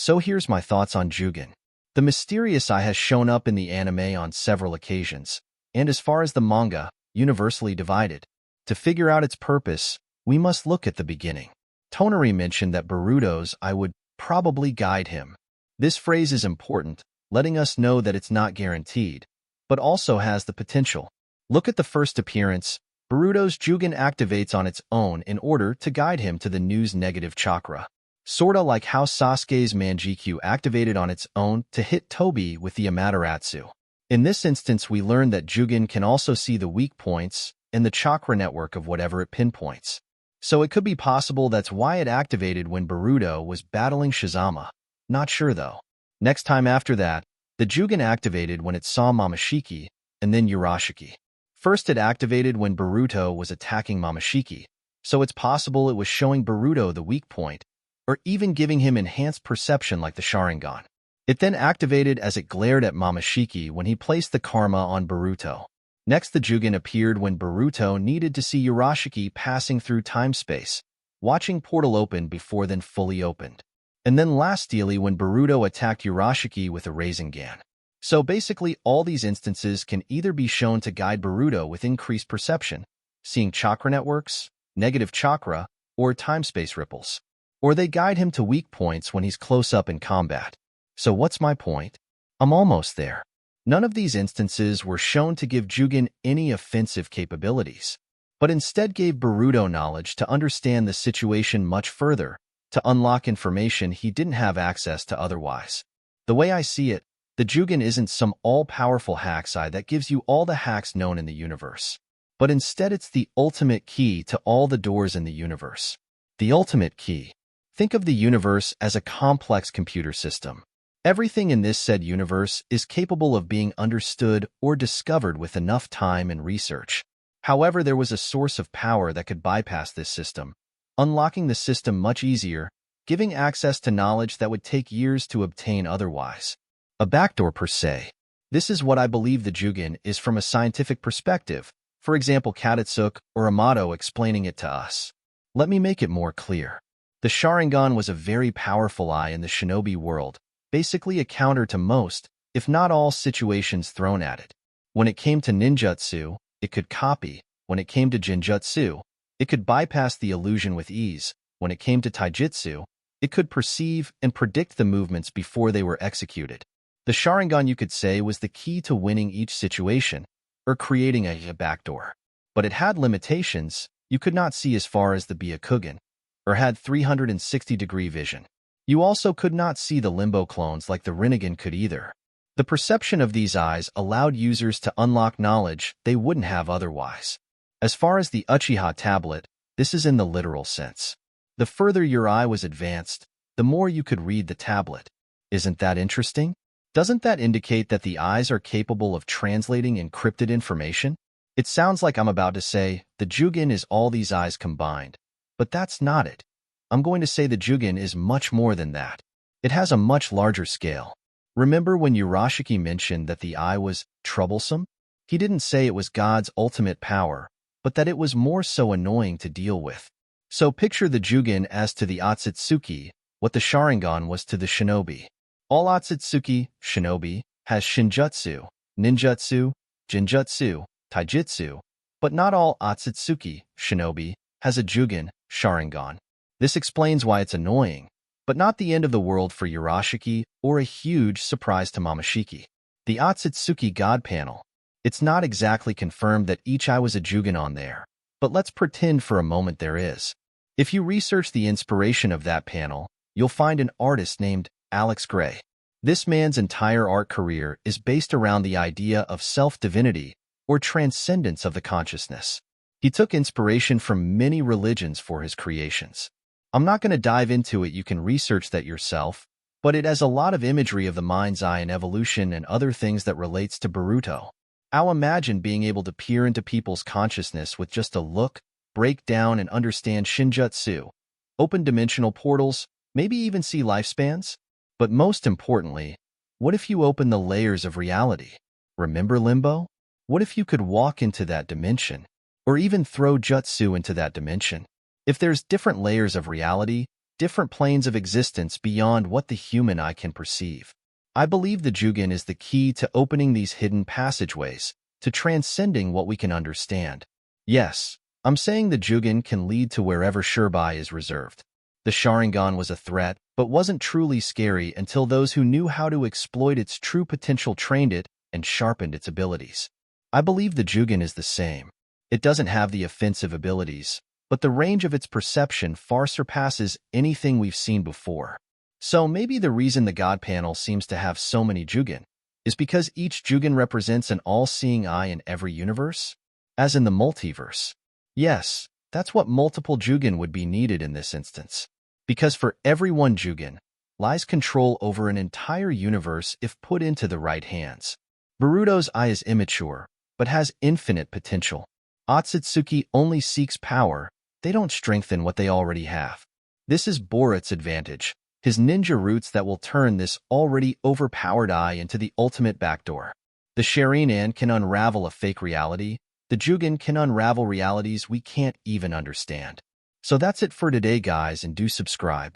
So here's my thoughts on Jougan. The mysterious eye has shown up in the anime on several occasions, and as far as the manga, universally divided. To figure out its purpose, we must look at the beginning. Tonari mentioned that Boruto's eye would probably guide him. This phrase is important, letting us know that it's not guaranteed, but also has the potential. Look at the first appearance. Boruto's Jougan activates on its own in order to guide him to the news negative chakra. Sorta like how Sasuke's Manjikyu activated on its own to hit Tobi with the Amaterasu. In this instance, we learn that Jougan can also see the weak points in the chakra network of whatever it pinpoints. So it could be possible that's why it activated when Boruto was battling Shizama. Not sure though. Next time after that, the Jougan activated when it saw Momoshiki, and then Urashiki. First it activated when Boruto was attacking Momoshiki, so it's possible it was showing Boruto the weak point, or even giving him enhanced perception like the Sharingan. It then activated as it glared at Momoshiki when he placed the karma on Boruto. Next the Jougan appeared when Boruto needed to see Urashiki passing through time-space, watching portal open before then fully opened. And then lastly when Boruto attacked Urashiki with a Rasengan. So basically all these instances can either be shown to guide Boruto with increased perception, seeing chakra networks, negative chakra, or time-space ripples. Or they guide him to weak points when he's close up in combat. So what's my point? I'm almost there. None of these instances were shown to give Jougan any offensive capabilities, but instead gave Boruto knowledge to understand the situation much further, to unlock information he didn't have access to otherwise. The way I see it, the Jougan isn't some all-powerful hack's eye that gives you all the hacks known in the universe, but instead it's the ultimate key to all the doors in the universe. The ultimate key. Think of the universe as a complex computer system. Everything in this said universe is capable of being understood or discovered with enough time and research. However, there was a source of power that could bypass this system, unlocking the system much easier, giving access to knowledge that would take years to obtain otherwise. A backdoor per se. This is what I believe the Jougan is from a scientific perspective, for example Katatsuke or Amato explaining it to us. Let me make it more clear. The Sharingan was a very powerful eye in the shinobi world, basically a counter to most, if not all, situations thrown at it. When it came to ninjutsu, it could copy. When it came to genjutsu, it could bypass the illusion with ease. When it came to taijutsu, it could perceive and predict the movements before they were executed. The Sharingan, you could say, was the key to winning each situation, or creating a backdoor. But it had limitations. You could not see as far as the Byakugan, or had 360-degree vision. You also could not see the Limbo clones like the Rinnegan could either. The perception of these eyes allowed users to unlock knowledge they wouldn't have otherwise. As far as the Uchiha tablet, this is in the literal sense. The further your eye was advanced, the more you could read the tablet. Isn't that interesting? Doesn't that indicate that the eyes are capable of translating encrypted information? It sounds like I'm about to say, the Jougan is all these eyes combined. But that's not it. I'm going to say the Jougan is much more than that. It has a much larger scale. Remember when Urashiki mentioned that the eye was troublesome? He didn't say it was God's ultimate power, but that it was more so annoying to deal with. So picture the Jougan as to the Otsutsuki, what the Sharingan was to the shinobi. All Otsutsuki, shinobi, has shinjutsu, ninjutsu, genjutsu, taijutsu, but not all Otsutsuki, shinobi, has a Jougan, Sharingan. This explains why it's annoying, but not the end of the world for Urashiki or a huge surprise to Momoshiki. The Otsutsuki God panel. It's not exactly confirmed that each eye was a Jougan on there, but let's pretend for a moment there is. If you research the inspiration of that panel, you'll find an artist named Alex Gray. This man's entire art career is based around the idea of self-divinity or transcendence of the consciousness. He took inspiration from many religions for his creations. I'm not going to dive into it, you can research that yourself, but it has a lot of imagery of the mind's eye and evolution and other things that relates to Boruto. I'll imagine being able to peer into people's consciousness with just a look, break down and understand shinjutsu, open dimensional portals, maybe even see lifespans. But most importantly, what if you open the layers of reality? Remember Limbo? What if you could walk into that dimension, or even throw jutsu into that dimension? If there's different layers of reality, different planes of existence beyond what the human eye can perceive. I believe the Jougan is the key to opening these hidden passageways, to transcending what we can understand. Yes, I'm saying the Jougan can lead to wherever Shirbai is reserved. The Sharingan was a threat, but wasn't truly scary until those who knew how to exploit its true potential trained it and sharpened its abilities. I believe the Jougan is the same. It doesn't have the offensive abilities, but the range of its perception far surpasses anything we've seen before. So maybe the reason the God panel seems to have so many Jougan is because each Jougan represents an all-seeing eye in every universe, as in the multiverse. Yes, that's what multiple Jougan would be needed in this instance. Because for every one Jougan lies control over an entire universe if put into the right hands. Boruto's eye is immature, but has infinite potential. Otsutsuki only seeks power, they don't strengthen what they already have. This is Boruto's advantage, his ninja roots that will turn this already overpowered eye into the ultimate backdoor. The Sharingan can unravel a fake reality, the Jougan can unravel realities we can't even understand. So that's it for today, guys, and do subscribe.